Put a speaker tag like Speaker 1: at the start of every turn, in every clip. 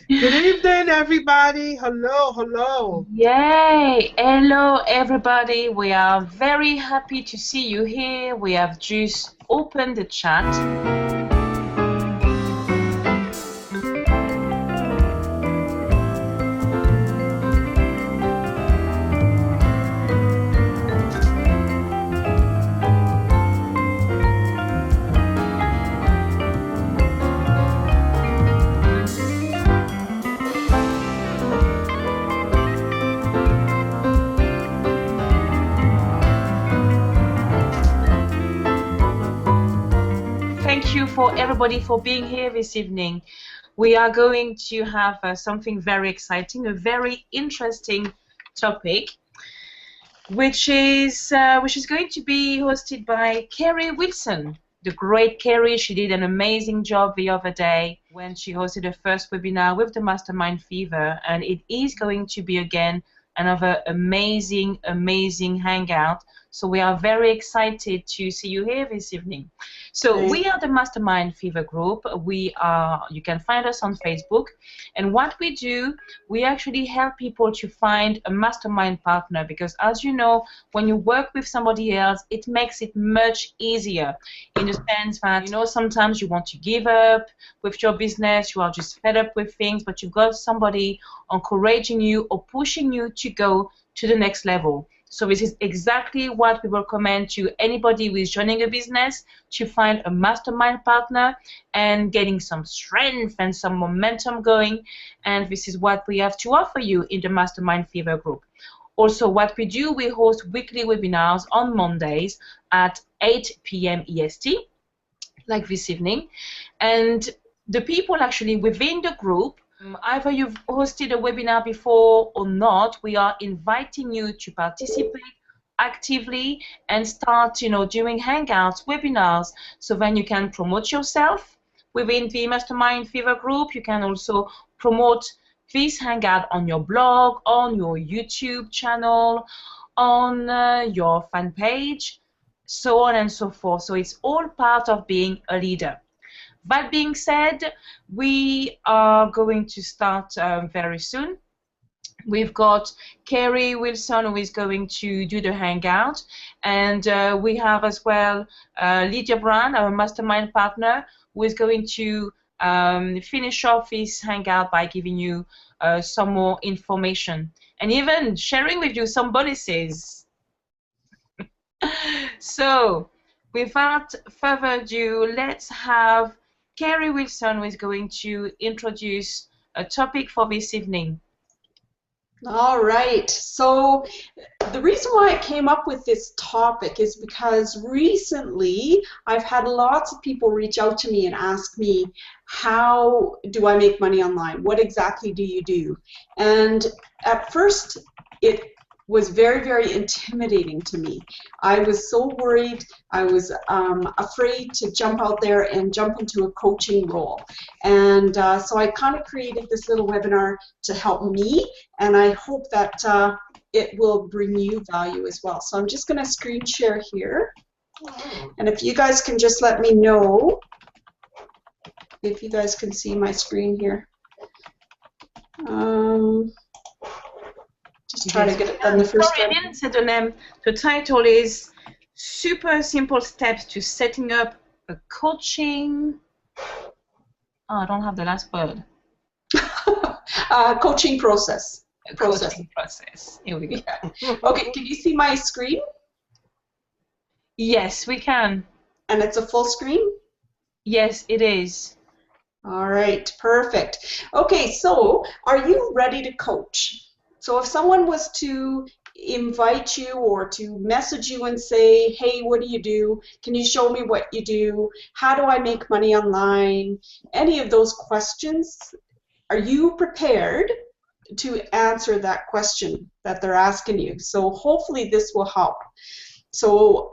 Speaker 1: Good evening, everybody. Hello, hello.
Speaker 2: Yay! Hello, everybody. We are very happy to see you here. We have just opened the chat. Thank you for everybody for being here this evening. We are going to have something very exciting, a very interesting topic, which is going to be hosted by Carrie Wilson. The great Carrie, she did an amazing job the other day when she hosted her first webinar with the Mastermind Fever, and it is going to be again another amazing hangout. So we are very excited to see you here this evening. So we are the Mastermind Fever group. You can find us on Facebook, and what we do, we actually help people to find a mastermind partner, because as you know, when you work with somebody else, it makes it much easier, in the sense that, sometimes you want to give up with your business, you are just fed up with things, but you've got somebody encouraging you or pushing you to go to the next level. So this is exactly what we recommend to anybody who is joining a business, to find a mastermind partner and getting some strength and some momentum going. And this is what we have to offer you in the Mastermind Fever group. Also, what we do, we host weekly webinars on Mondays at 8 p.m. EST, like this evening. And the people actually within the group, either you've hosted a webinar before or not, we are inviting you to participate actively and start, doing hangouts, webinars, so then you can promote yourself within the Mastermind Fever group. You can also promote this hangout on your blog, on your YouTube channel, on your fan page, so on and so forth. So it's all part of being a leader. That being said, we are going to start very soon. We've got Carrie Wilson, who is going to do the hangout, and we have as well Lydia Brand, our mastermind partner, who is going to finish off this hangout by giving you some more information and even sharing with you some bonuses. So, without further ado, let's have Carrie Wilson, who is going to introduce a topic for this evening.
Speaker 3: All right. So the reason why I came up with this topic is because recently I've had lots of people reach out to me and ask me, how do I make money online? What exactly do you do? And at first it was very intimidating to me. I was so worried. I was afraid to jump out there and jump into a coaching role. And so I kind of created this little webinar to help me, and I hope that it will bring you value as well. So I'm just going to screen share here. And if you guys can just let me know if you guys can see my screen here. Just try to get it done the first time.
Speaker 2: Sorry, I didn't say the name. The title is Super Simple Steps to Setting Up a Coaching... Oh, I don't have the last word.
Speaker 3: Coaching process.
Speaker 2: Coaching process. Here we go.
Speaker 3: Yeah. Okay, can you see my screen?
Speaker 2: Yes, we can.
Speaker 3: And it's a full screen?
Speaker 2: Yes, it is.
Speaker 3: All right, perfect. Okay, so are you ready to coach? So if someone was to invite you or to message you and say, hey, what do you do? Can you show me what you do? How do I make money online? Any of those questions, are you prepared to answer that question that they're asking you? So hopefully this will help. So,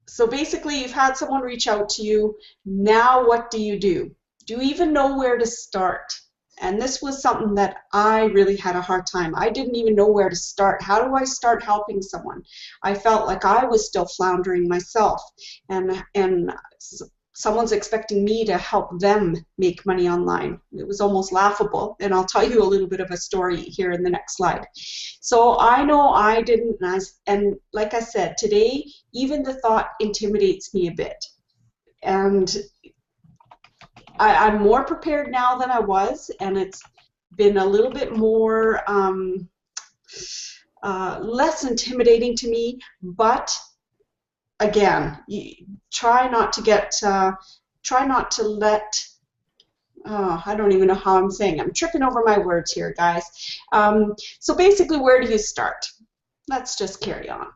Speaker 3: so basically you've had someone reach out to you. Now what do you do? Do you even know where to start? And this was something that I really had a hard time. I didn't even know where to start. How do I start helping someone? I felt like I was still floundering myself. And someone's expecting me to help them make money online. It was almost laughable, and I'll tell you a little bit of a story here in the next slide. So I know I didn't, and like I said, today, even the thought intimidates me a bit. And I'm more prepared now than I was, and it's been a little bit more, less intimidating to me, but again, try not to let, I don't even know how I'm saying, I'm tripping over my words here, guys. So basically, where do you start? Let's just carry on.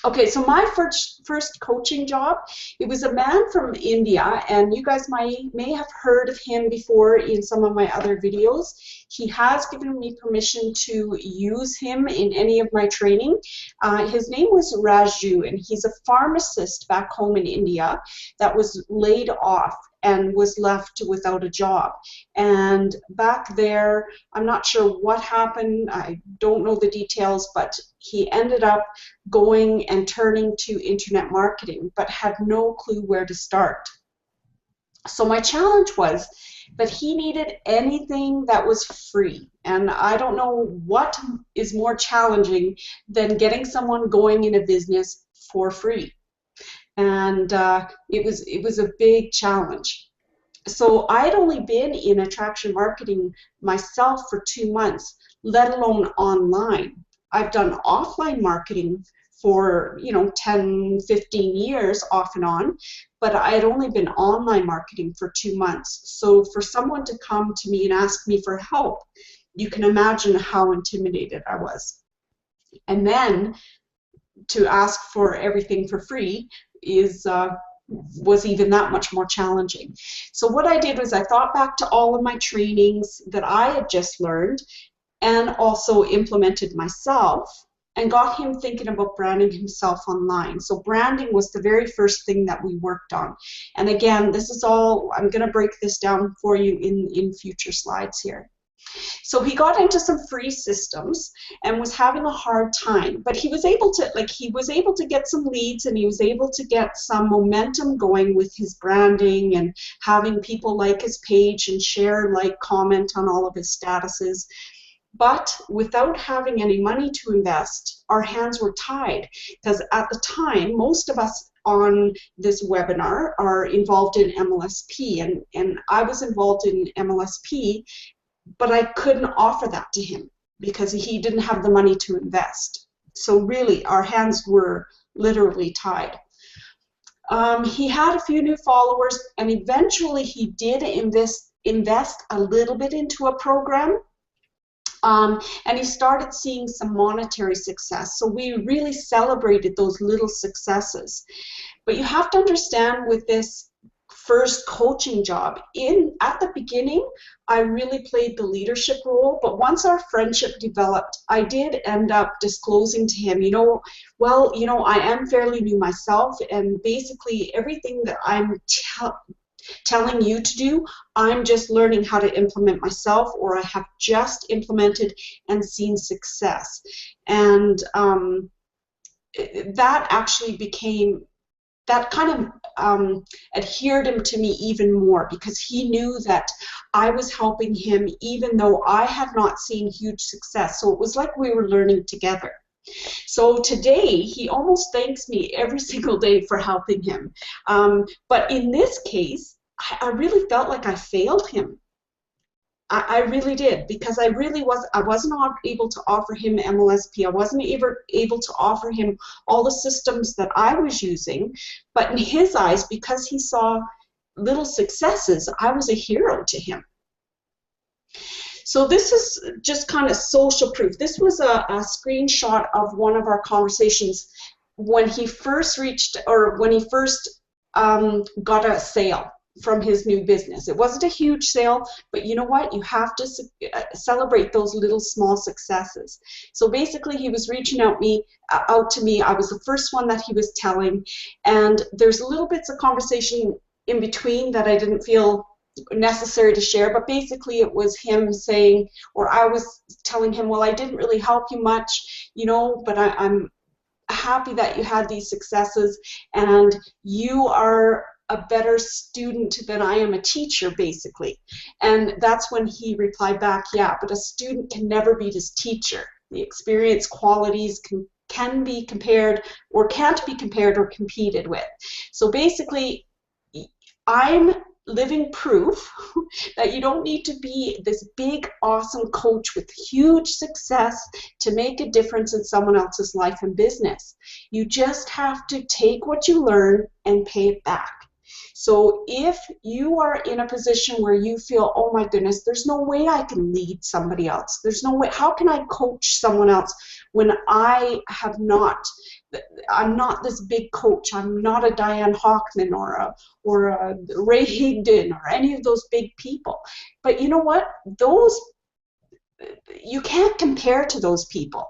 Speaker 3: Okay, so my first coaching job, it was a man from India, and you guys may have heard of him before in some of my other videos. He has given me permission to use him in any of my training. His name was Raju, and he's a pharmacist back home in India that was laid off and was left without a job. And back there, I'm not sure what happened, I don't know the details, but he ended up going and turning to internet marketing, but had no clue where to start. So my challenge was that he needed anything that was free. And I don't know what is more challenging than getting someone going in a business for free. And it was a big challenge. So I'd only been in attraction marketing myself for 2 months, let alone online. I've done offline marketing for 10, 15 years off and on, but I had only been online marketing for 2 months. So for someone to come to me and ask me for help, you can imagine how intimidated I was. And then to ask for everything for free was even that much more challenging. So what I did was I thought back to all of my trainings that I had just learned and also implemented myself, and got him thinking about branding himself online. So branding was the very first thing that we worked on. And again, this is all, I'm going to break this down for you in future slides here. So he got into some free systems and was having a hard time, but he was able to get some leads, and he was able to get some momentum going with his branding and having people like his page and share, like, comment on all of his statuses. But without having any money to invest, our hands were tied, because at the time, most of us on this webinar are involved in MLSP, and I was involved in MLSP, but I couldn't offer that to him because he didn't have the money to invest. So really, our hands were literally tied. He had a few new followers, and eventually he did invest a little bit into a program. And he started seeing some monetary success. So we really celebrated those little successes. But you have to understand, with this first coaching job, at the beginning, I really played the leadership role. But once our friendship developed, I did end up disclosing to him, I am fairly new myself, and basically everything that I'm telling you to do, I'm just learning how to implement myself, or I have just implemented and seen success. And that actually kind of adhered him to me even more, because he knew that I was helping him even though I had not seen huge success. So it was like we were learning together. So today, he almost thanks me every single day for helping him. But in this case, I really felt like I failed him. I really did, because I wasn't able to offer him MLSP. I wasn't able to offer him all the systems that I was using. But in his eyes, because he saw little successes, I was a hero to him. So this is just kind of social proof. This was a screenshot of one of our conversations when he first got a sale from his new business. It wasn't a huge sale, but you know what? You have to celebrate those little small successes. So basically, he was reaching out to me. I was the first one that he was telling, and there's little bits of conversation in between that I didn't feel necessary to share, but basically it was him saying, or I was telling him, well, I didn't really help you much, but I'm happy that you had these successes, and you are a better student than I am a teacher, basically. And that's when he replied back, yeah, but a student can never beat his teacher. The experience qualities can be compared or can't be compared or competed with. So basically, I'm living proof that you don't need to be this big, awesome coach with huge success to make a difference in someone else's life and business. You just have to take what you learn and pay it back. So if you are in a position where you feel, oh my goodness, there's no way I can lead somebody else. There's no way, how can I coach someone else when I'm not this big coach. I'm not a Diane Hockman or a Ray Higdon or any of those big people. But you know what? You can't compare to those people.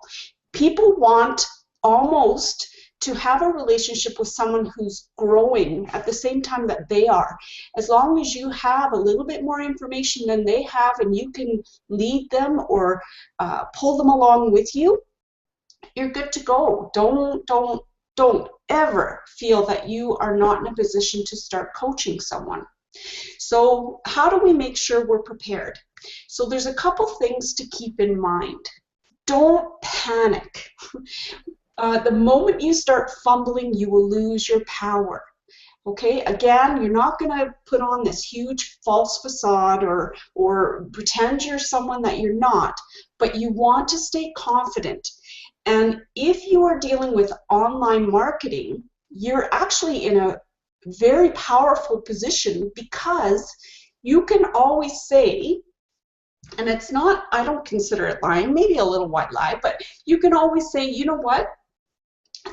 Speaker 3: People want almost to have a relationship with someone who's growing at the same time that they are. As long as you have a little bit more information than they have and you can lead them or pull them along with you, you're good to go. Don't ever feel that you are not in a position to start coaching someone. So how do we make sure we're prepared? So there's a couple things to keep in mind. Don't panic. The moment you start fumbling, you will lose your power. Okay, again, you're not going to put on this huge false facade or pretend you're someone that you're not, but you want to stay confident. And if you are dealing with online marketing, you're actually in a very powerful position because you can always say, and it's not, I don't consider it lying, maybe a little white lie, but you can always say, you know what?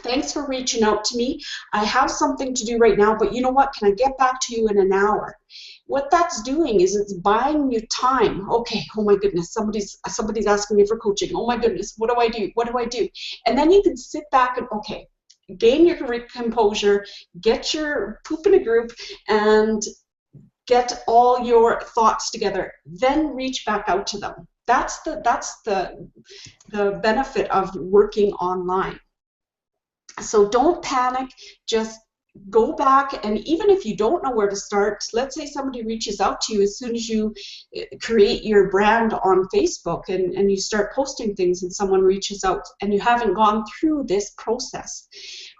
Speaker 3: Thanks for reaching out to me. I have something to do right now, but you know what? Can I get back to you in an hour? What that's doing is it's buying you time. Okay, oh my goodness, somebody's asking me for coaching. Oh my goodness, what do I do? What do I do? And then you can sit back and, okay, gain your composure, get your poop in a group, and get all your thoughts together. Then reach back out to them. That's the benefit of working online. So don't panic, just go back, and even if you don't know where to start, let's say somebody reaches out to you as soon as you create your brand on Facebook and you start posting things and someone reaches out and you haven't gone through this process.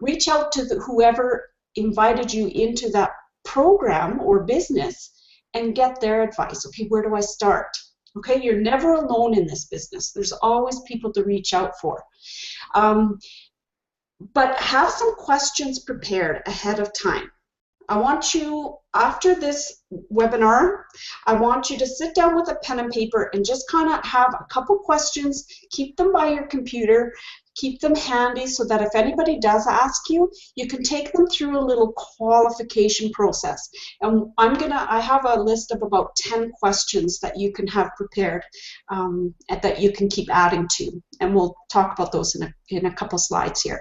Speaker 3: Reach out to whoever invited you into that program or business and get their advice. Okay, where do I start? Okay, you're never alone in this business. There's always people to reach out for. But have some questions prepared ahead of time. I want you, after this webinar, I want you to sit down with a pen and paper and just kind of have a couple questions, keep them by your computer, keep them handy so that if anybody does ask you, you can take them through a little qualification process. And I have a list of about 10 questions that you can have prepared and that you can keep adding to. And we'll talk about those in a couple slides here.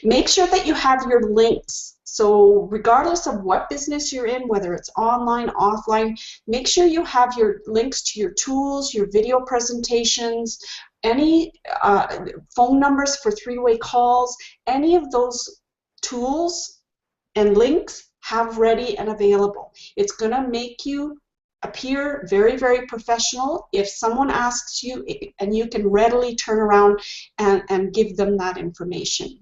Speaker 3: Make sure that you have your links. So regardless of what business you're in, whether it's online, offline, make sure you have your links to your tools, your video presentations, any phone numbers for three-way calls, any of those tools and links have ready and available. It's going to make you appear very, very professional if someone asks you, and you can readily turn around and give them that information.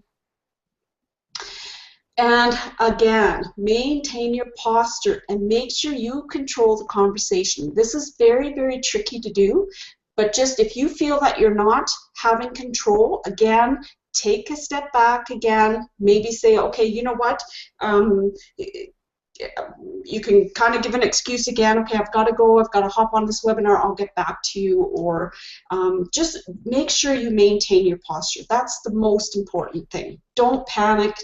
Speaker 3: And again, maintain your posture and make sure you control the conversation. This is very, very tricky to do, but just if you feel that you're not having control, again, take a step back again, maybe say, okay, you know what, you can kind of give an excuse again, okay, I've got to go, I've got to hop on this webinar, I'll get back to you, or just make sure you maintain your posture. That's the most important thing. Don't panic,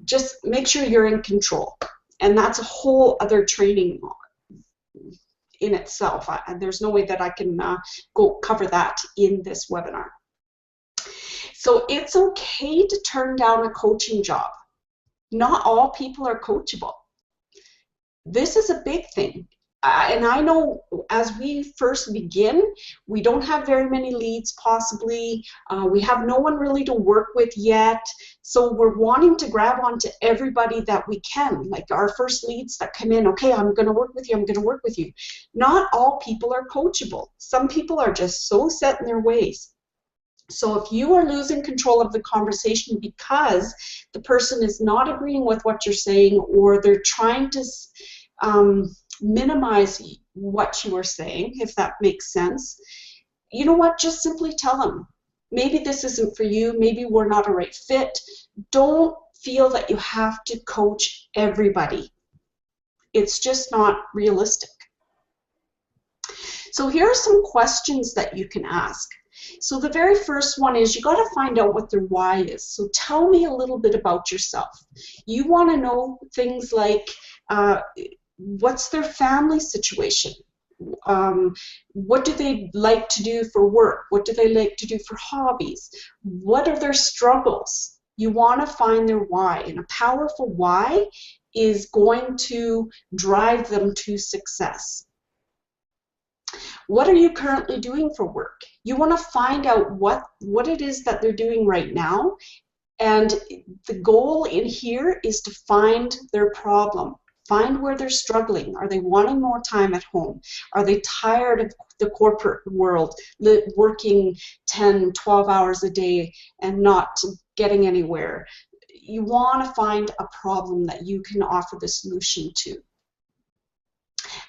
Speaker 3: just make sure you're in control. And that's a whole other training in itself. There's no way that I can go cover that in this webinar. So it's okay to turn down a coaching job. Not all people are coachable. This is a big thing. And I know as we first begin, we don't have very many leads possibly. We have no one really to work with yet. So we're wanting to grab onto everybody that we can, like our first leads that come in. Okay, I'm going to work with you. I'm going to work with you. Not all people are coachable. Some people are just so set in their ways. So if you are losing control of the conversation because the person is not agreeing with what you're saying, or they're trying to minimize what you are saying, if that makes sense, you know what, just simply tell them, maybe this isn't for you, maybe we're not a right fit. Don't feel that you have to coach everybody. It's just not realistic. So here are some questions that you can ask. So the very first one is, you got to find out what their why is. So tell me a little bit about yourself. You want to know things like, what's their family situation? What do they like to do for work? What do they like to do for hobbies? What are their struggles? You want to find their why, and a powerful why is going to drive them to success. What are you currently doing for work? You want to find out what it is that they're doing right now, and the goal in here is to find their problem. Find where they're struggling. Are they wanting more time at home? Are they tired of the corporate world, working 10, 12 hours a day and not getting anywhere? You want to find a problem that you can offer the solution to.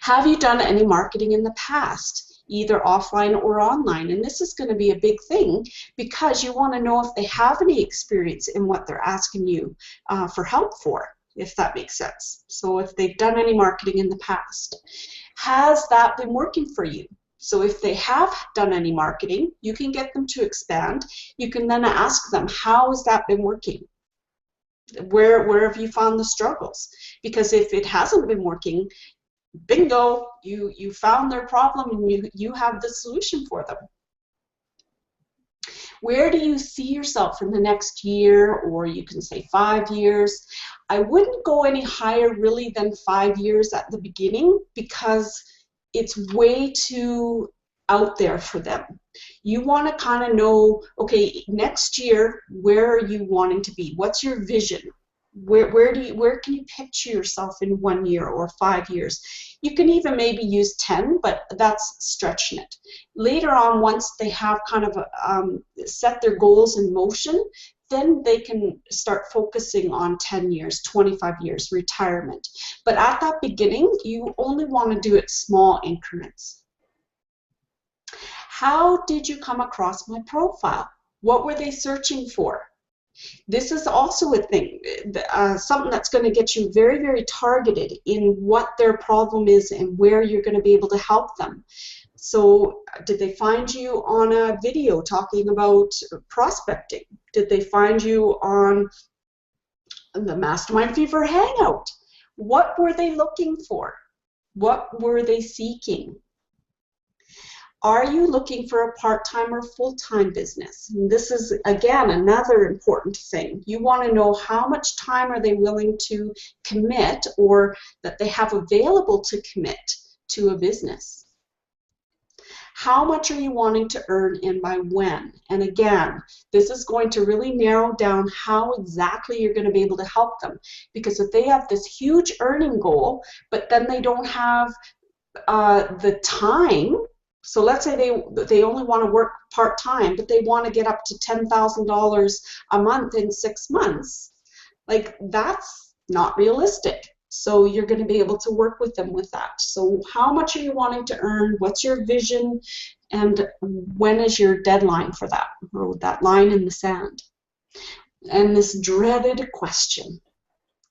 Speaker 3: Have you done any marketing in the past, either offline or online? And this is going to be a big thing, because you want to know if they have any experience in what they're asking you for help for, if that makes sense. So if they've done any marketing in the past, has that been working for you? So if they have done any marketing, you can get them to expand. You can then ask them, how has that been working? Where have you found the struggles? Because if it hasn't been working, bingo, you found their problem and you have the solution for them. Where do you see yourself in the next year, or you can say 5 years? I wouldn't go any higher really than 5 years at the beginning, because it's way too out there for them. You want to kind of know, okay, next year, where are you wanting to be? What's your vision? Where can you picture yourself in 1 year or 5 years? You can even maybe use 10, but that's stretching it. Later on, once they have kind of set their goals in motion, then they can start focusing on 10 years, 25 years, retirement. But at that beginning, you only want to do it small increments. How did you come across my profile? What were they searching for? This is also a thing, something that's going to get you very, very targeted in what their problem is and where you're going to be able to help them. So did they find you on a video talking about prospecting? Did they find you on the Mastermind Fever Hangout? What were they looking for? What were they seeking? Are you looking for a part-time or full-time business? And this is, again, another important thing. You want to know how much time are they willing to commit, or that they have available to commit to a business. How much are you wanting to earn, and by when? And again, this is going to really narrow down how exactly you're going to be able to help them. Because if they have this huge earning goal, but then they don't have the time. So let's say they only want to work part-time, but they want to get up to $10,000 a month in 6 months. Like, that's not realistic. So you're going to be able to work with them with that. So how much are you wanting to earn? What's your vision? And when is your deadline for that, or that line in the sand? And this dreaded question,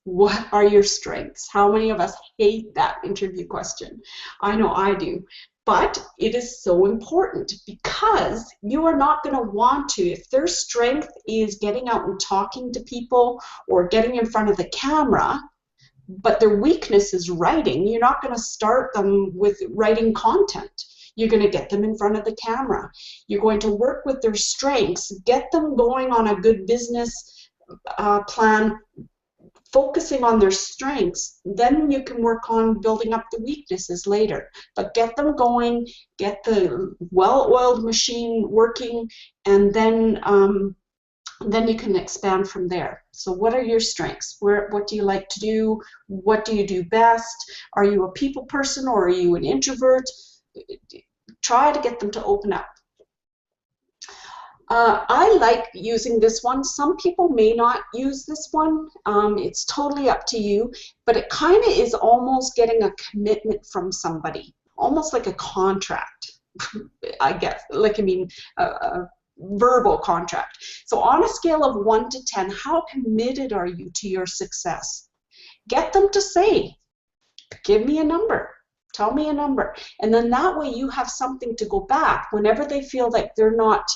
Speaker 3: what are your strengths? How many of us hate that interview question? I know I do. But it is so important, because you are not going to want to, if their strength is getting out and talking to people or getting in front of the camera, but their weakness is writing, you're not going to start them with writing content. You're going to get them in front of the camera. You're going to work with their strengths, get them going on a good business plan focusing on their strengths, then you can work on building up the weaknesses later. But get them going, get the well-oiled machine working, and then you can expand from there. So what are your strengths? What do you like to do? What do you do best? Are you a people person or are you an introvert? Try to get them to open up. I like using this one. Some people may not use this one. It's totally up to you, but it kind of is almost getting a commitment from somebody, almost like a contract, I guess. A verbal contract. So on a scale of 1 to 10, how committed are you to your success? Get them to say, give me a number. Tell me a number. And then that way you have something to go back whenever they feel like they're not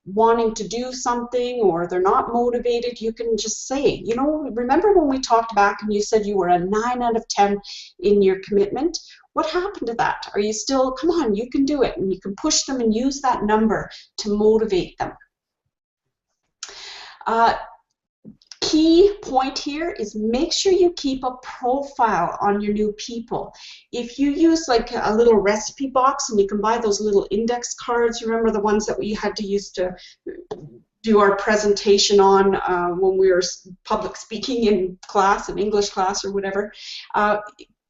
Speaker 3: wanting to do something or they're not motivated. You can just say, you know, remember when we talked back and you said you were a 9 out of 10 in your commitment? What happened to that? Are you still, come on, you can do it. And you can push them and use that number to motivate them. Key point here is make sure you keep a profile on your new people. If you use like a little recipe box, and you can buy those little index cards, you remember the ones that we had to use to do our presentation on when we were public speaking in class, in English class or whatever.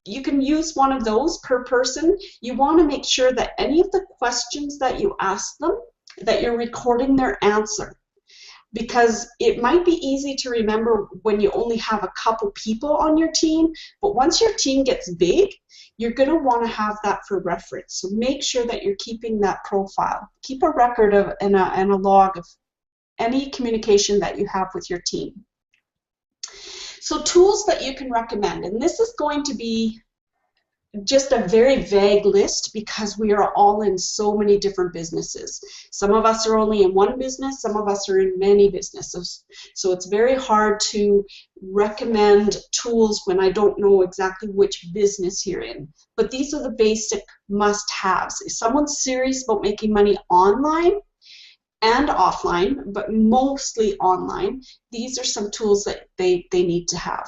Speaker 3: You can use one of those per person. You want to make sure that any of the questions that you ask them, that you're recording their answer. Because it might be easy to remember when you only have a couple people on your team, but once your team gets big, you're going to want to have that for reference. So make sure that you're keeping that profile. Keep a record of and a log of any communication that you have with your team. So tools that you can recommend, and this is going to be just a very vague list because we are all in so many different businesses. Some of us are only in one business, some of us are in many businesses. So it's very hard to recommend tools when I don't know exactly which business you're in. But these are the basic must-haves. If someone's serious about making money online and offline, but mostly online, these are some tools that they need to have.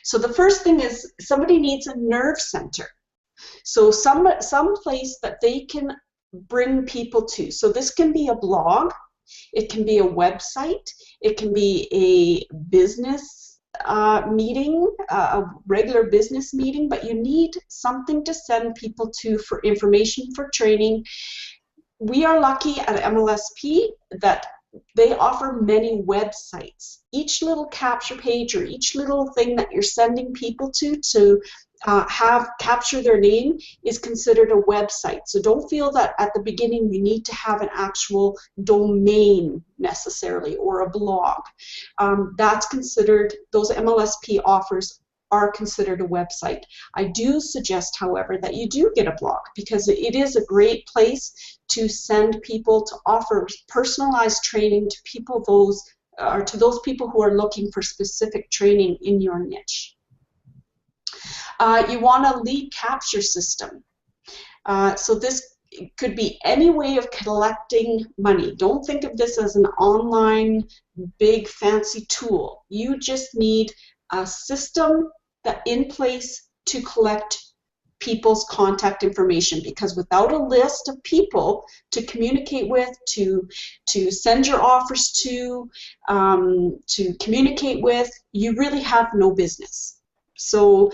Speaker 3: So the first thing is somebody needs a nerve center. So some place that they can bring people to. So this can be a blog, it can be a website, it can be a business meeting, a regular business meeting, but you need something to send people to for information, for training. We are lucky at MLSP that they offer many websites. Each little capture page or each little thing that you're sending people to have capture their name is considered a website. So don't feel that at the beginning you need to have an actual domain necessarily or a blog. That's considered, those MLSP offers are considered a website. I do suggest, however, that you do get a blog because it is a great place to send people, to offer personalized training to people to those people who are looking for specific training in your niche. You want a lead capture system. So this could be any way of collecting money. Don't think of this as an online big fancy tool. You just need a system that in place to collect people's contact information, because without a list of people to communicate with, to send your offers to communicate with, you really have no business. So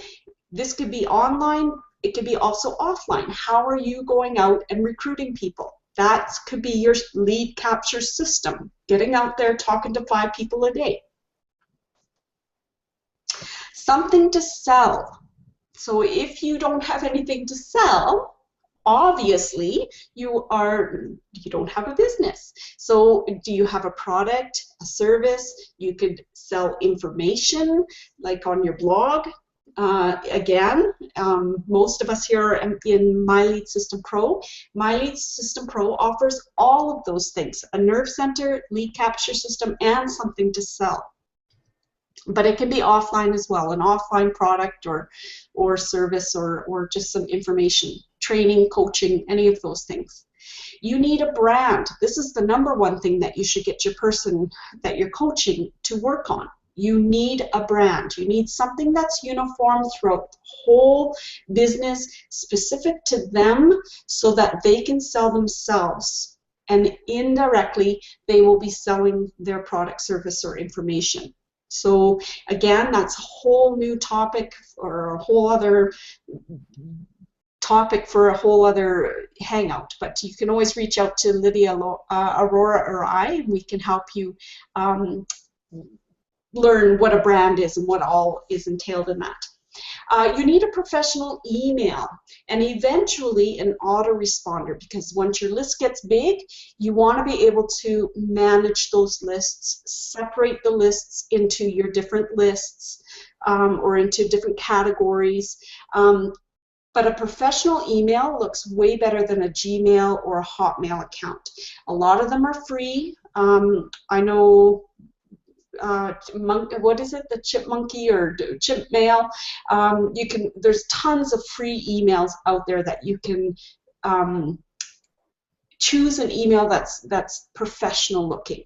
Speaker 3: this could be online, it could be also offline. How are you going out and recruiting people? That could be your lead capture system, getting out there talking to 5 people a day. Something to sell. So if you don't have anything to sell, obviously you don't have a business. So do you have a product, a service? You could sell information like on your blog. Again, most of us here are in My Lead System Pro. My Lead System Pro offers all of those things: a nerve center, lead capture system, and something to sell. But it can be offline as well, an offline product or service or just some information, training, coaching, any of those things. You need a brand. This is the #1 thing that you should get your person that you're coaching to work on. You need a brand. You need something that's uniform throughout the whole business, specific to them, so that they can sell themselves. And indirectly, they will be selling their product, service, or information. So again, that's a whole new topic, or a whole other topic for a whole other hangout. But you can always reach out to Lydia, Aurora, or I, and we can help you learn what a brand is and what all is entailed in that. You need a professional email and eventually an autoresponder, because once your list gets big, you want to be able to manage those lists, separate the lists into your different lists or into different categories. But a professional email looks way better than a Gmail or a Hotmail account. A lot of them are free. I know what is it, the Chipmonkey or Chip Mail? There's tons of free emails out there that you can choose an email that's professional looking.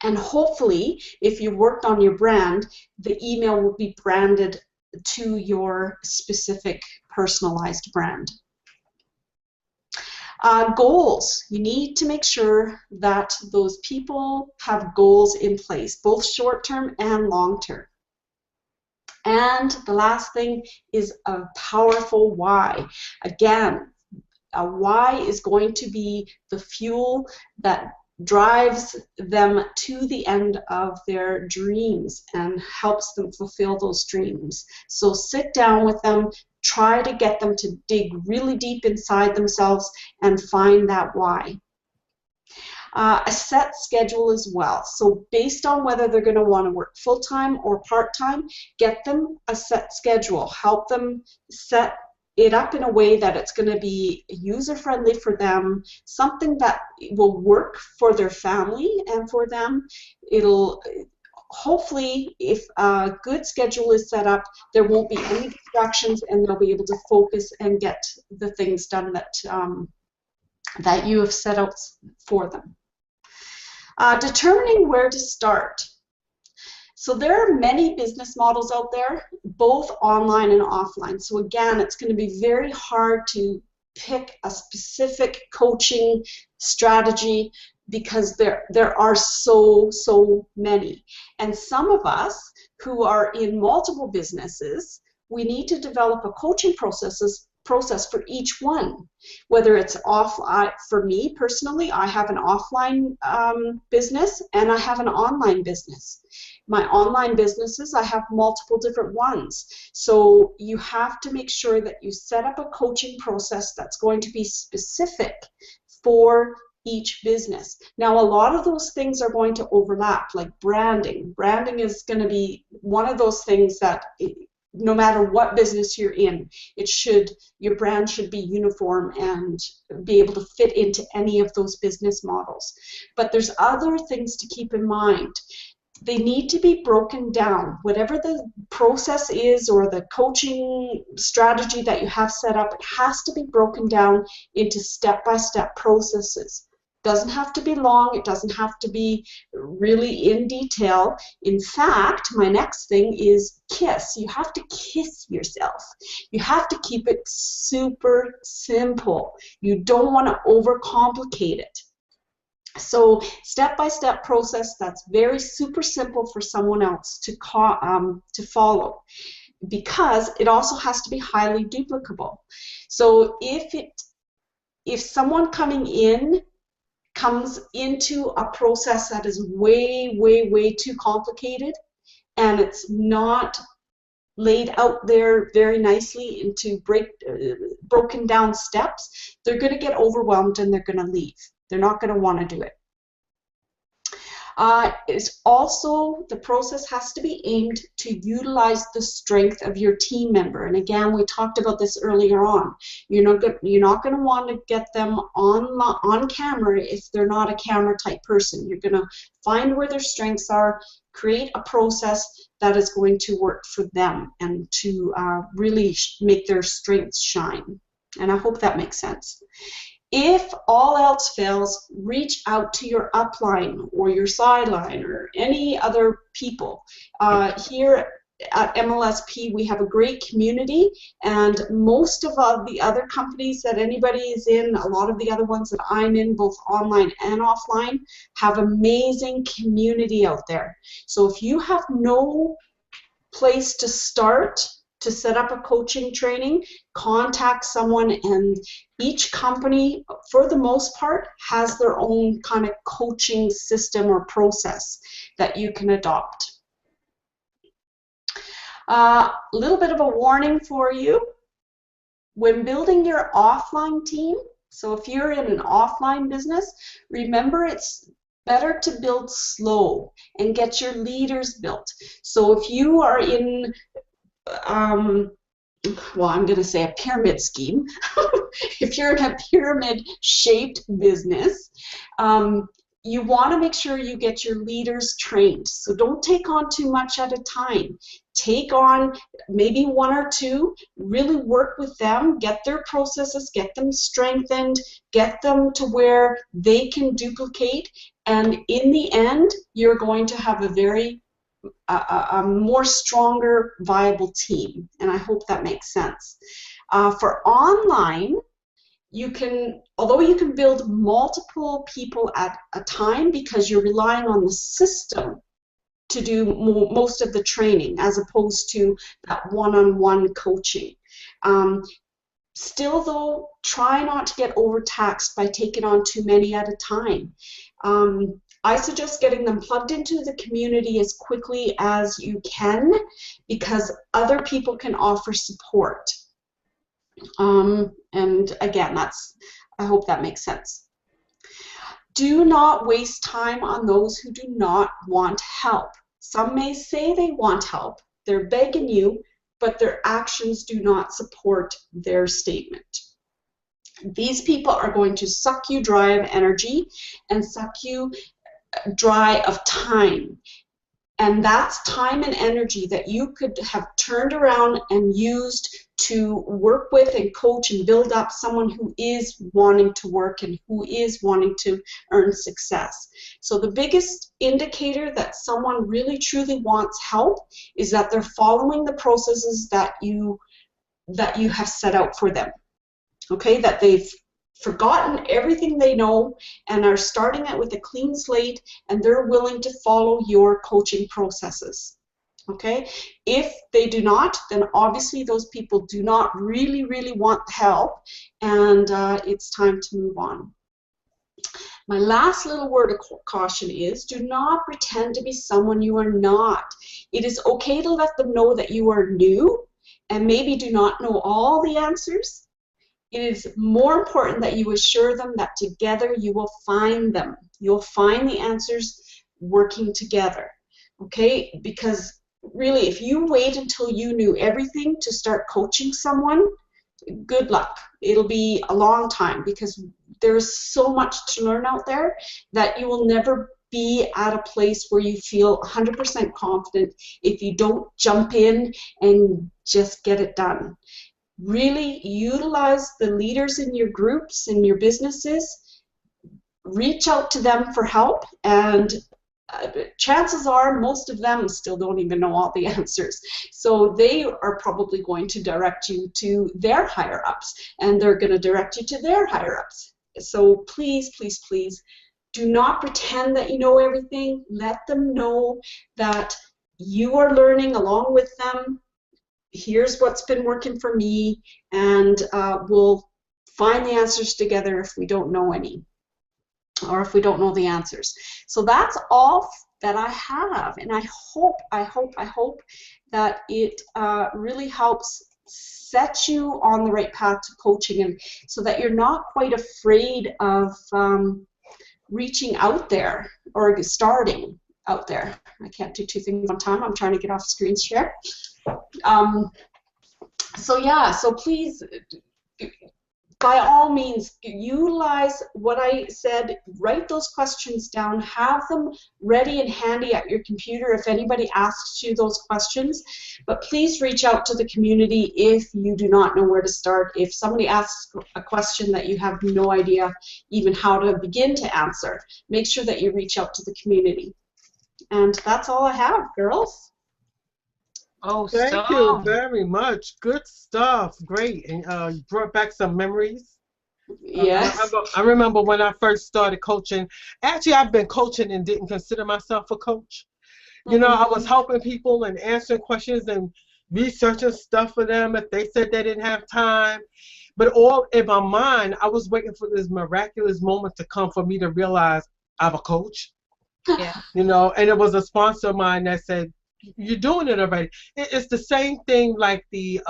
Speaker 3: And hopefully, if you worked on your brand, the email will be branded to your specific personalized brand. Goals. You need to make sure that those people have goals in place, both short-term and long-term. And the last thing is a powerful why. Again, a why is going to be the fuel that drives them to the end of their dreams and helps them fulfill those dreams. So sit down with them, try to get them to dig really deep inside themselves and find that why. A set schedule as well. So based on whether they're going to want to work full-time or part-time, get them a set schedule. Help them set it up in a way that it's going to be user-friendly for them, something that will work for their family and for them. It'll hopefully, if a good schedule is set up, there won't be any distractions and they'll be able to focus and get the things done that you have set out for them. Determining where to start. So there are many business models out there, both online and offline. So again, it's going to be very hard to pick a specific coaching strategy because there are so many. And some of us who are in multiple businesses, we need to develop a coaching process for each one. Whether it's for me personally, I have an offline business and I have an online business. My online businesses, I have multiple different ones. So you have to make sure that you set up a coaching process that's going to be specific for each business. Now, a lot of those things are going to overlap, like branding. Branding is going to be one of those things that no matter what business you're in, your brand should be uniform and be able to fit into any of those business models. But there's other things to keep in mind. They need to be broken down. Whatever the process is or the coaching strategy that you have set up, it has to be broken down into step-by-step processes. It doesn't have to be long. It doesn't have to be really in detail. In fact, my next thing is kiss. You have to kiss yourself. You have to keep it super simple. You don't want to overcomplicate it. So step-by-step process that's very super simple for someone else to follow, because it also has to be highly duplicable. So if someone comes into a process that is way too complicated and it's not laid out there very nicely into broken down steps, they're going to get overwhelmed and they're going to leave. They're not going to want to do it. It's also, the process has to be aimed to utilize the strength of your team member. And again, we talked about this earlier on. You're not going to want to get them on camera if they're not a camera type person. You're going to find where their strengths are, create a process that is going to work for them and to really make their strengths shine. And I hope that makes sense. If all else fails, reach out to your upline or your sideline or any other people. Here at MLSP, we have a great community, and most of the other companies that anybody is in, a lot of the other ones that I'm in, both online and offline, have amazing community out there. So if you have no place to start to set up a coaching training, contact someone, and each company, for the most part, has their own kind of coaching system or process that you can adopt. A little bit of a warning for you. When building your offline team, so if you're in an offline business, remember it's better to build slow and get your leaders built. So if you are in, well, I'm going to say a pyramid scheme. If you're in a pyramid-shaped business, you want to make sure you get your leaders trained. So don't take on too much at a time. Take on maybe one or two, really work with them, get their processes, get them strengthened, get them to where they can duplicate, and in the end, you're going to have a more stronger, viable team. And I hope that makes sense. For online, you can, although you can build multiple people at a time because you're relying on the system to do most of the training as opposed to that one-on-one coaching. Still though, try not to get overtaxed by taking on too many at a time. I suggest getting them plugged into the community as quickly as you can because other people can offer support. And again, I hope that makes sense. Do not waste time on those who do not want help. Some may say they want help, they're begging you, but their actions do not support their statement. These people are going to suck you dry of energy and suck you dry of time. And that's time and energy that you could have turned around and used to work with and coach and build up someone who is wanting to work and who is wanting to earn success. So the biggest indicator that someone really truly wants help is that they're following the processes that you have set out for them. Okay, that they've forgotten everything they know and are starting it with a clean slate, and they're willing to follow your coaching processes. Okay, if they do not, then obviously those people do not really want help, and it's time to move on. My last little word of caution is do not pretend to be someone you are not. It is okay to let them know that you are new and maybe do not know all the answers. It is more important that you assure them that together you will find them. You'll find the answers working together, okay? Because really, if you wait until you knew everything to start coaching someone, good luck. It'll be a long time because there's so much to learn out there that you will never be at a place where you feel 100% confident if you don't jump in and just get it done. Really utilize the leaders in your groups and your businesses, reach out to them for help, and chances are most of them still don't even know all the answers. So they are probably going to direct you to their higher ups, and they're going to direct you to their higher ups. So please, please, please do not pretend that you know everything. Let them know that you are learning along with them. Here's what's been working for me, and we'll find the answers together if we don't know any, or if we don't know the answers. So that's all that I have, and I hope that it really helps set you on the right path to coaching, and so that you're not quite afraid of reaching out there or starting out there. I can't do two things at one time. I'm trying to get off screen share. So yeah, so please by all means, utilize what I said, write those questions down, have them ready and handy at your computer if anybody asks you those questions. But please reach out to the community if you do not know where to start. If somebody asks a question that you have no idea even how to begin to answer, make sure that you reach out to the community. And that's all I have, girls.
Speaker 2: Oh,
Speaker 1: Thank you
Speaker 2: so
Speaker 1: very much. Good stuff. Great. And you brought back some memories.
Speaker 3: Yes.
Speaker 1: I remember when I first started coaching. Actually, I've been coaching and didn't consider myself a coach. You know, I was helping people and answering questions and researching stuff for them if they said they didn't have time. But all in my mind, I was waiting for this miraculous moment to come for me to realize I'm a coach.
Speaker 2: yeah,
Speaker 1: You know, and it was a sponsor of mine that said, "You're doing it already." It's the same thing like the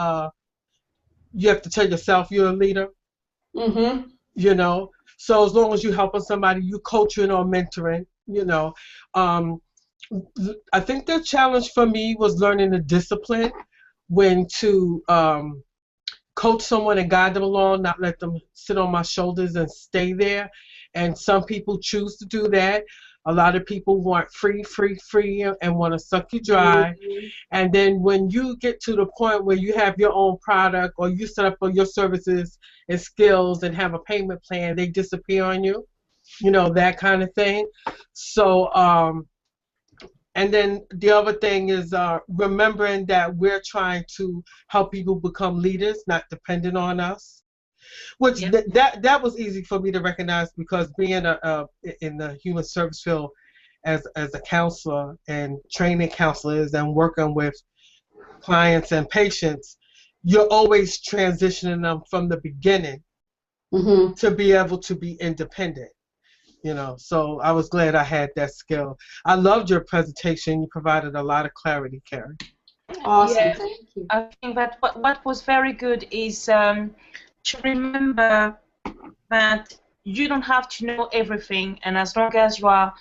Speaker 1: you have to tell yourself you're a leader.
Speaker 3: Mm-hmm.
Speaker 1: You know, so as long as you're helping somebody, you coaching or mentoring. You know, um, I think the challenge for me was learning the discipline when to coach someone and guide them along, not let them sit on my shoulders and stay there. And some people choose to do that. A lot of people want free and want to suck you dry.
Speaker 3: Mm-hmm.
Speaker 1: And then when you get to the point where you have your own product or you set up for your services and skills and have a payment plan, they disappear on you, you know, that kind of thing. So, and then the other thing is remembering that we're trying to help people become leaders, not dependent on us. Which
Speaker 2: yeah,
Speaker 1: that was easy for me to recognize because being in the human service field as a counselor and training counselors and working with clients and patients, you're always transitioning them from the beginning
Speaker 3: Mm-hmm.
Speaker 1: to be able to be independent. You know, so I was glad I had that skill. I loved your presentation. You provided a lot of clarity, Carrie.
Speaker 3: Awesome.
Speaker 2: yeah.
Speaker 3: Thank you.
Speaker 2: I think that what was very good is to remember that you don't have to know everything, and as long as you are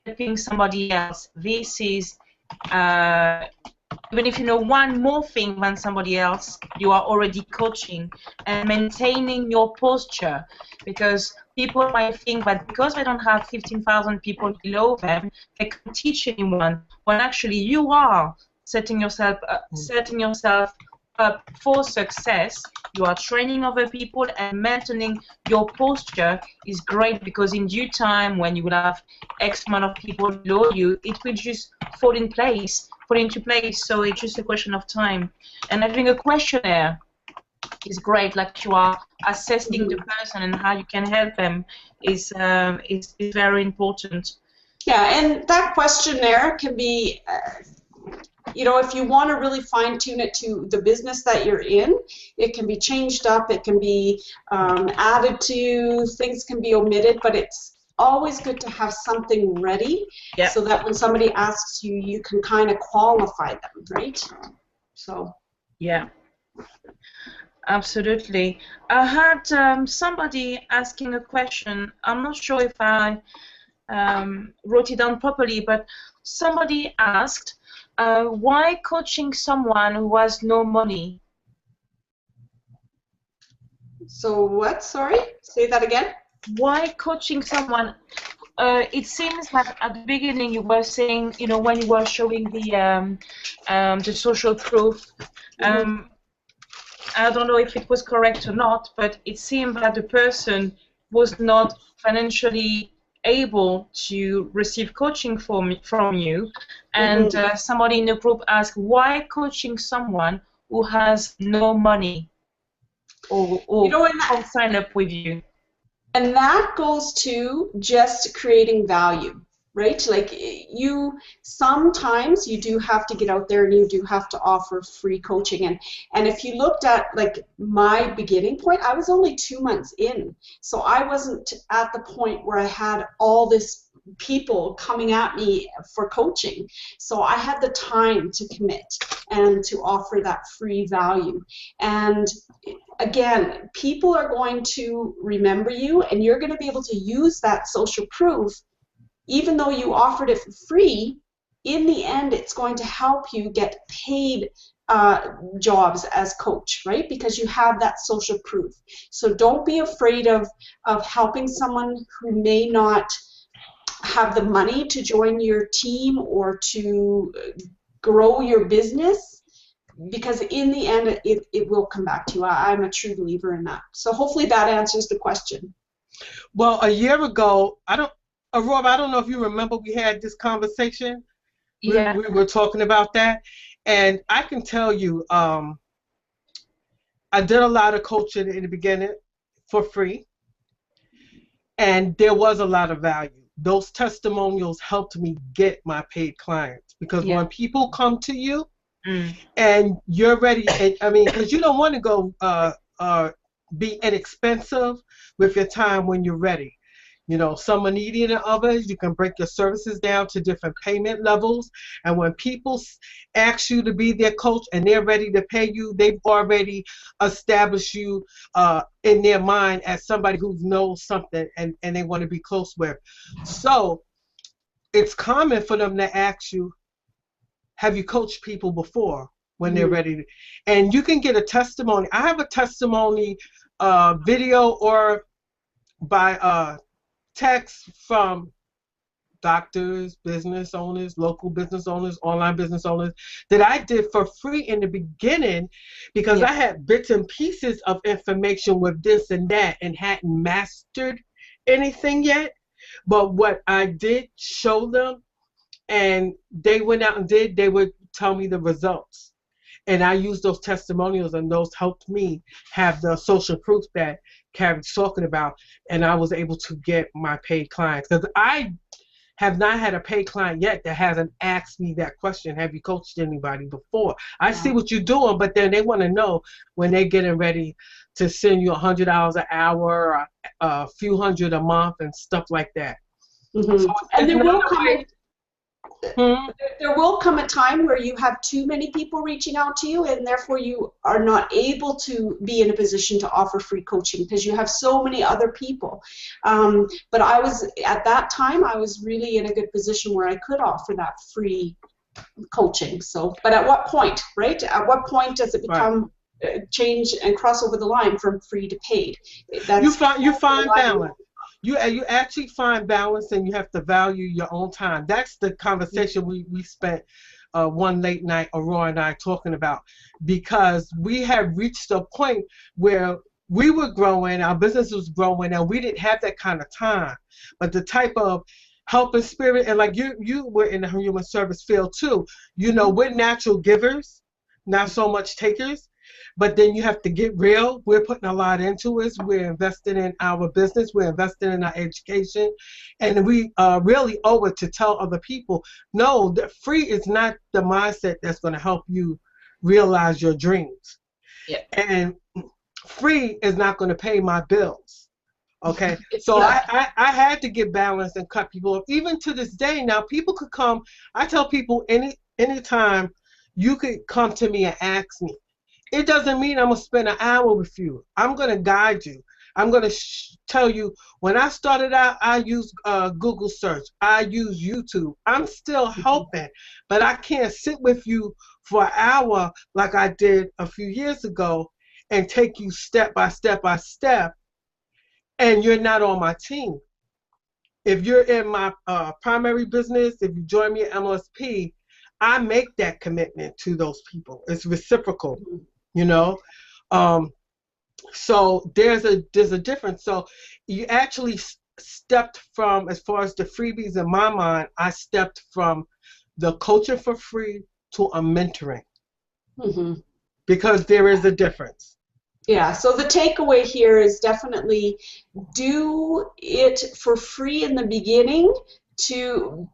Speaker 2: helping somebody else, this is even if you know one more thing than somebody else, you are already coaching and maintaining your posture, because people might think that because they don't have 15,000 people below them, they can't teach anyone, when actually you are setting yourself up for success. You are training other people, and maintaining your posture is great, because in due time, when you will have X amount of people below you, it will just fall into place. So it's just a question of time. And having a questionnaire is great, like you are assessing the person and how you can help them is very important.
Speaker 3: Yeah, and that questionnaire can be, you know, if you want to really fine-tune it to the business that you're in, it can be changed up, it can be added to, things can be omitted, but it's always good to have something ready so that when somebody asks you, you can kind of qualify them, right? So.
Speaker 2: Yeah. Absolutely. I had somebody asking a question. I'm not sure if I wrote it down properly, but somebody asked, why coaching someone who has no money?
Speaker 3: So what? Sorry? Say that again?
Speaker 2: Why coaching someone? It seems that at the beginning you were saying, you know, when you were showing the social proof, I don't know if it was correct or not, but it seemed that the person was not financially able to receive coaching from you, and somebody in the group asked, why coaching someone who has no money or
Speaker 3: you know,
Speaker 2: can't sign up with you?
Speaker 3: And that goes to just creating value, right? Like sometimes you do have to get out there and you do have to offer free coaching. And if you looked at like my beginning point, I was only 2 months in. So I wasn't at the point where I had all this people coming at me for coaching. So I had the time to commit and to offer that free value. And again, people are going to remember you, and you're going to be able to use that social proof. Even though you offered it for free, in the end it's going to help you get paid jobs as coach, right? Because you have that social proof. So don't be afraid of helping someone who may not have the money to join your team or to grow your business, because in the end it will come back to you. I'm a true believer in that. So hopefully that answers the question.
Speaker 1: Well, a year ago, Rob, I don't know if you remember, we had this conversation.
Speaker 2: Yeah.
Speaker 1: We were talking about that, and I can tell you, I did a lot of coaching in the beginning for free, and there was a lot of value. Those testimonials helped me get my paid clients, because
Speaker 2: Yeah.
Speaker 1: when people come to you
Speaker 2: Mm.
Speaker 1: and you're ready, and, I mean, because you don't want to go be inexpensive with your time when you're ready. You know, some are needier than others. You can break your services down to different payment levels. And when people ask you to be their coach and they're ready to pay you, they've already established you in their mind as somebody who knows something, and they want to be close with. So it's common for them to ask you, have you coached people before, when they're ready to, and you can get a testimony. I have a testimony video or by text from doctors, business owners, local business owners, online business owners, that I did for free in the beginning, because
Speaker 2: Yeah.
Speaker 1: I had bits and pieces of information with this and that and hadn't mastered anything yet. But what I did show them, and they went out and did, they would tell me the results. And I used those testimonials, and those helped me have the social proof that Carrie's talking about, and I was able to get my paid clients. Because I have not had a paid client yet that hasn't asked me that question, have you coached anybody before? I see what you're doing, but then they want to know when they're getting ready to send you $100 an hour, or a few hundred a month, and stuff like that.
Speaker 3: Mm-hmm.
Speaker 1: So
Speaker 3: And there will come
Speaker 1: Hmm?
Speaker 3: there will come a time where you have too many people reaching out to you, and therefore you are not able to be in a position to offer free coaching because you have so many other people. But I was, at that time, I was really in a good position where I could offer that free coaching. So, but at what point, right? At what point does it become change and cross over the line from free to paid? That's
Speaker 1: You find balance. You actually find balance, and you have to value your own time. That's the conversation we spent one late night, Aurora and I, talking about, because we had reached a point where we were growing, our business was growing, and we didn't have that kind of time. But the type of helping spirit, and like you were in the human service field too. You know, we're natural givers, not so much takers. But then you have to get real. We're putting a lot into it. We're investing in our business. We're investing in our education. And we really owe it to tell other people, no, that free is not the mindset that's going to help you realize your dreams.
Speaker 2: Yeah.
Speaker 1: And free is not going to pay my bills. Okay, so I had to get balance and cut people off. Even to this day, now people could come. I tell people anytime you could come to me and ask me. It doesn't mean I'm going to spend an hour with you. I'm going to guide you. I'm going to tell you, when I started out, I used Google search. I use YouTube. I'm still helping, but I can't sit with you for an hour like I did a few years ago and take you step by step by step, and you're not on my team. If you're in my primary business, if you join me at MLSP, I make that commitment to those people. It's reciprocal. You know, so there's a difference. So you actually stepped from, as far as the freebies in my mind, I stepped from the coaching for free to a mentoring, because there is a difference.
Speaker 3: Yeah, so the takeaway here is definitely do it for free in the beginning,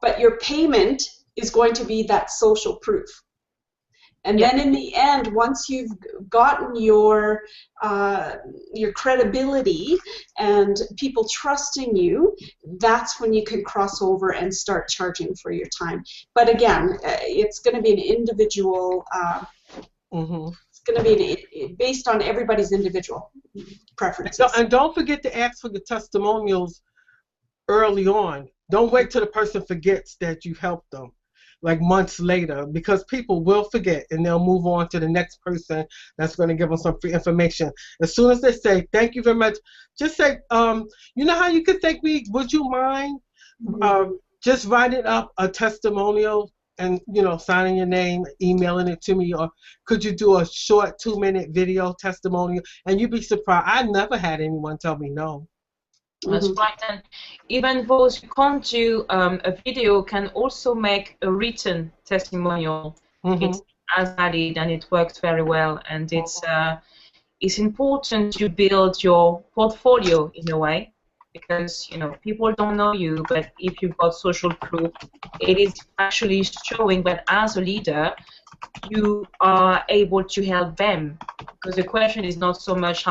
Speaker 3: but your payment is going to be that social proof. And then in the end, once you've gotten your credibility and people trusting you, that's when you can cross over and start charging for your time. But again, it's going to be an individual, it's going to be based on everybody's individual preferences.
Speaker 1: And don't forget to ask for the testimonials early on. Don't wait till the person forgets that you helped them. like months later, because people will forget and they'll move on to the next person that's going to give them some free information. As soon as they say thank you very much, just say, you know how you could thank me? Would you mind just writing up a testimonial and signing your name, emailing it to me, or could you do a short 2-minute video testimonial? And you'd be surprised. I never had anyone tell me no.
Speaker 2: That's right, and even those who can't do a video can also make a written testimonial. It's as valid and it works very well, and it's important to build your portfolio in a way, because people don't know you, but if you've got social proof, it is actually showing that as a leader you are able to help them, because the question is not so much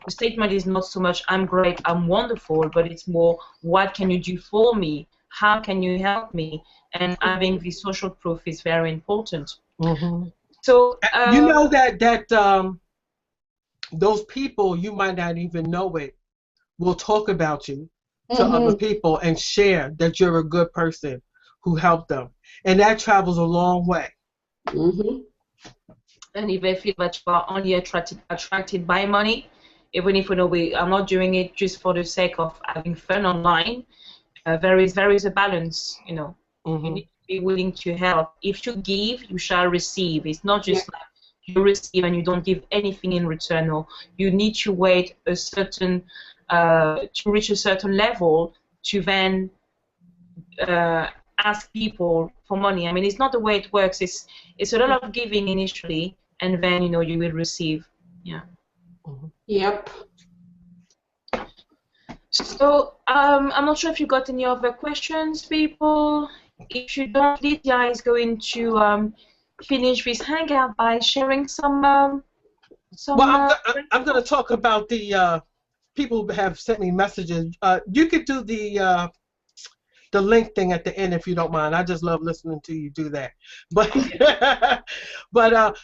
Speaker 2: the statement is not so much I'm great, I'm wonderful, but it's more what can you do for me, how can you help me, and having the social proof is very important. So
Speaker 1: you know that those people, you might not even know it, will talk about you to other people and share that you're a good person who helped them, and that travels a long way.
Speaker 2: And if they feel that you are only attracted by money, even if we are not doing it just for the sake of having fun online, there is a balance. You need to be willing to help. If you give, you shall receive. It's not just like you receive and you don't give anything in return, or you need to wait a certain to reach a certain level to then ask people for money. I mean, it's not the way it works. It's a lot of giving initially, and then you will receive. Yeah.
Speaker 3: Yep.
Speaker 2: So I'm not sure if you got any other questions, people. If you don't, Lydia is going to finish this hangout by sharing some.
Speaker 1: Well, I'm going to talk about the people who have sent me messages. You could do the link thing at the end if you don't mind. I just love listening to you do that. But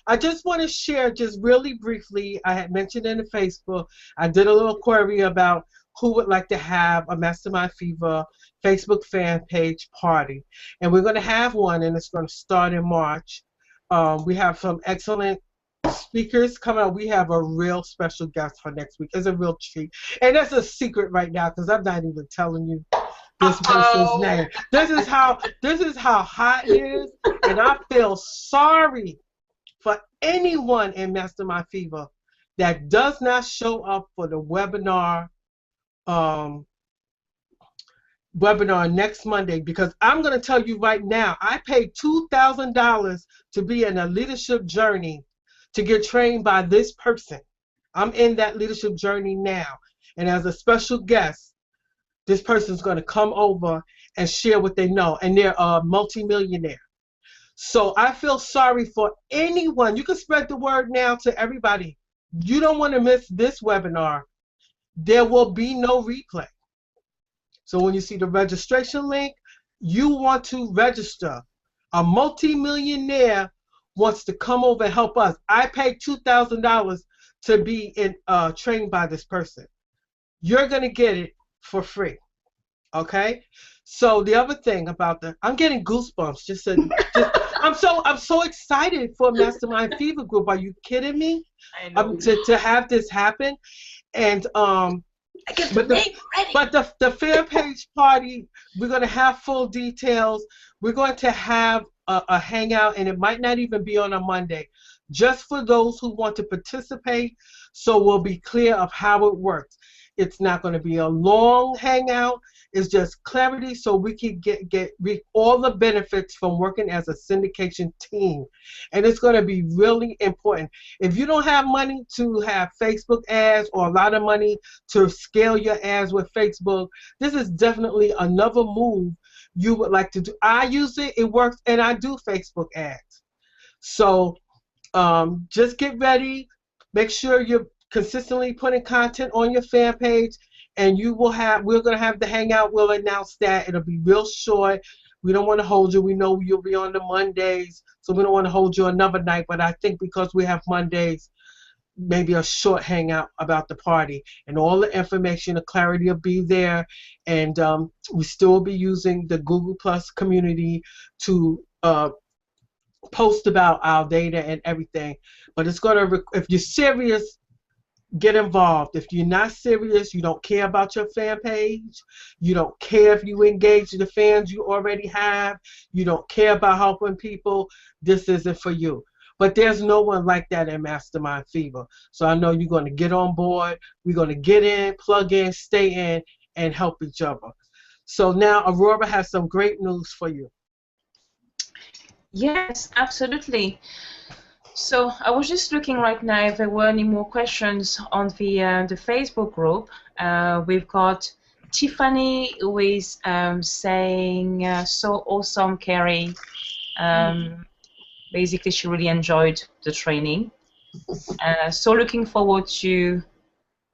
Speaker 1: I just want to share just really briefly. I had mentioned in the Facebook, I did a little query about who would like to have a Mastermind Fever Facebook fan page party. And we're going to have one, and it's going to start in March. We have some excellent speakers coming up. We have a real special guest for next week. It's a real treat. And that's a secret right now because I'm not even telling you this person's name. This is how hot it is, and I feel sorry for anyone in Mastermind Fever that does not show up for the webinar next Monday, because I'm going to tell you right now, I paid $2,000 to be in a leadership journey to get trained by this person. I'm in that leadership journey now, and as a special guest, this person's going to come over and share what they know, and they're a multimillionaire. So I feel sorry for anyone. You can spread the word now to everybody. You don't want to miss this webinar. There will be no replay. So when you see the registration link, you want to register. A multimillionaire wants to come over and help us. I paid $2,000 to be trained by this person. You're going to get it for free. Okay? So the other thing about I'm getting goosebumps. I'm so excited for Mastermind Fever Group. Are you kidding me?
Speaker 2: I know.
Speaker 1: To have this happen. And but the fan page party, we're going to have full details. We're going to have a hangout, and it might not even be on a Monday, just for those who want to participate, so we'll be clear of how it works. It's not going to be a long hangout. It's just clarity so we can reap all the benefits from working as a syndication team. And it's going to be really important. If you don't have money to have Facebook ads or a lot of money to scale your ads with Facebook, this is definitely another move you would like to do. I use it. It works, and I do Facebook ads. So just get ready. Make sure you're consistently putting content on your fan page, and we're going to have the hangout. We'll announce that. It'll be real short. We don't want to hold you. We know you'll be on the Mondays, so we don't want to hold you another night, but I think because we have Mondays, maybe a short hangout about the party, and all the information, the clarity will be there, and we still be using the Google Plus community to post about our data and everything. But it's going to, if you're serious, get involved. If you're not serious, you don't care about your fan page, you don't care if you engage the fans you already have, you don't care about helping people, this isn't for you. But there's no one like that in Mastermind Fever. So I know you're going to get on board. We're going to get in, plug in, stay in, and help each other. So now Aurora has some great news for you.
Speaker 2: Yes, absolutely. So I was just looking right now if there were any more questions on the Facebook group. We've got Tiffany who is saying, so awesome, Carrie. Basically, she really enjoyed the training. So looking forward to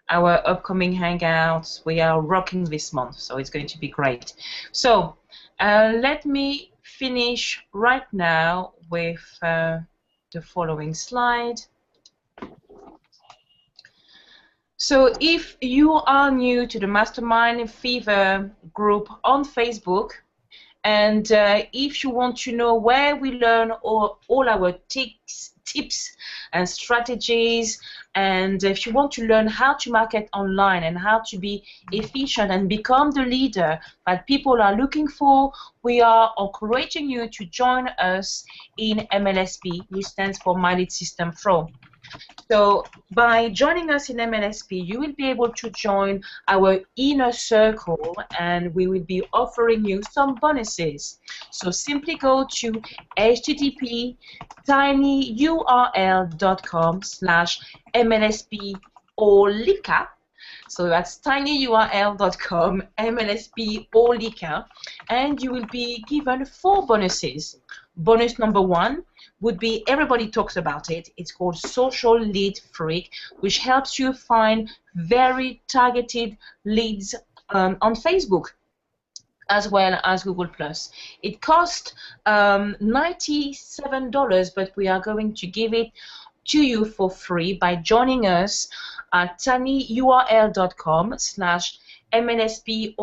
Speaker 2: our upcoming hangouts. We are rocking this month, so it's going to be great. So let me finish right now with the following slide. So if you are new to the Mastermind Fever group on Facebook, and if you want to know where we learn all our tips and strategies, and if you want to learn how to market online and how to be efficient and become the leader that people are looking for, we are encouraging you to join us in MLSP, which stands for My Lead System Pro. So by joining us in MLSP, you will be able to join our inner circle, and we will be offering you some bonuses. So simply go to http://tinyurl.com/MLSP So that's tinyurl.com MLSP and you will be given 4 bonuses. Bonus number 1 would be, everybody talks about it, it's called Social Lead Freak, which helps you find very targeted leads on Facebook as well as Google+. It costs $97, but we are going to give it to you for free by joining us at tinyurl.com/MLSP.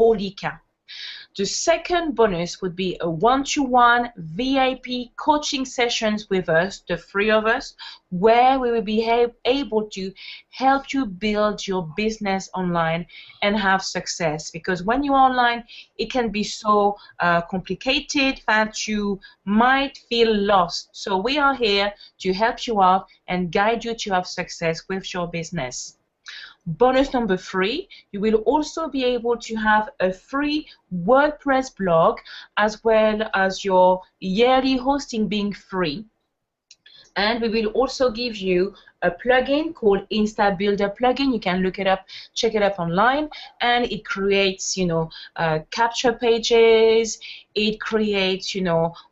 Speaker 2: The second bonus would be a 1-to-1 VIP coaching sessions with us, the 3 of us, where we will be able to help you build your business online and have success. Because when you're online, it can be so complicated that you might feel lost. So we are here to help you out and guide you to have success with your business. Bonus number 3, you will also be able to have a free WordPress blog as well as your yearly hosting being free. And we will also give you a plugin called Insta Builder plugin. You can look it up, check it up online, and it creates, capture pages. It creates,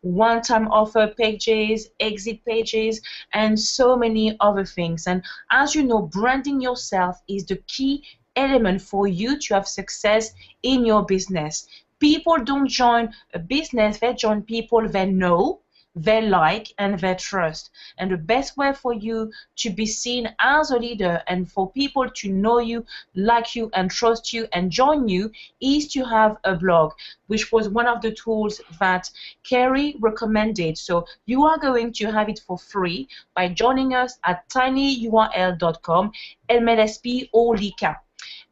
Speaker 2: one-time offer pages, exit pages, and so many other things. And as you know, branding yourself is the key element for you to have success in your business. People don't join a business; they join people they know, they like, and they trust. And the best way for you to be seen as a leader and for people to know you, like you, and trust you and join you is to have a blog, which was one of the tools that Carrie recommended. So you are going to have it for free by joining us at tinyurl.com MLSP.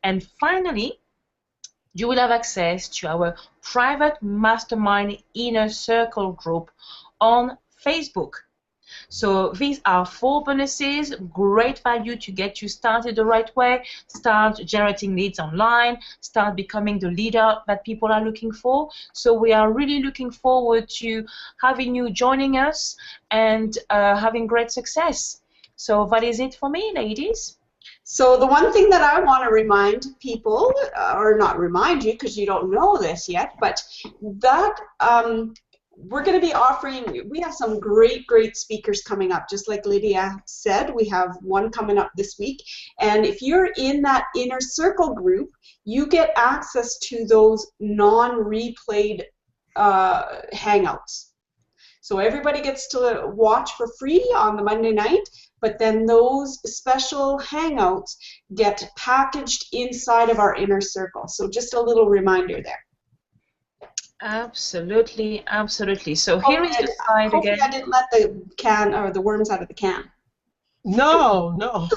Speaker 2: And finally, you will have access to our private Mastermind Inner Circle group on Facebook. So these are 4 bonuses, great value to get you started the right way, start generating leads online, start becoming the leader that people are looking for. So we are really looking forward to having you joining us and having great success. So that is it for me, ladies.
Speaker 3: So the one thing that I want to remind people, or not remind you because you don't know this yet, but that we're going to be offering, we have some great speakers coming up. Just like Lydia said, we have one coming up this week. And if you're in that inner circle group, you get access to those non-replayed hangouts. So everybody gets to watch for free on the Monday night, but then those special hangouts get packaged inside of our inner circle. So just a little reminder there.
Speaker 2: Absolutely, absolutely. So here is the slide
Speaker 3: Hopefully I
Speaker 2: again.
Speaker 3: didn't let the can or the worms out of the can.
Speaker 1: No, no,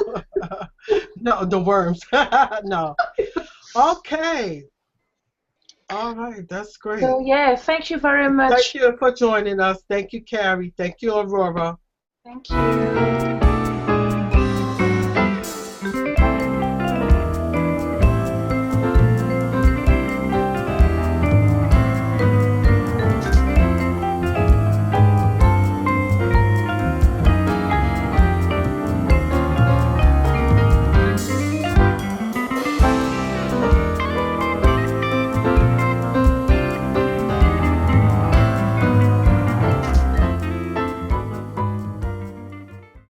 Speaker 1: no, the worms. No. Okay. All right, that's great.
Speaker 2: So yeah, thank you very
Speaker 1: Thank
Speaker 2: much.
Speaker 1: you for joining us. Thank you, Carrie. Thank you, Aurora.
Speaker 2: Thank you.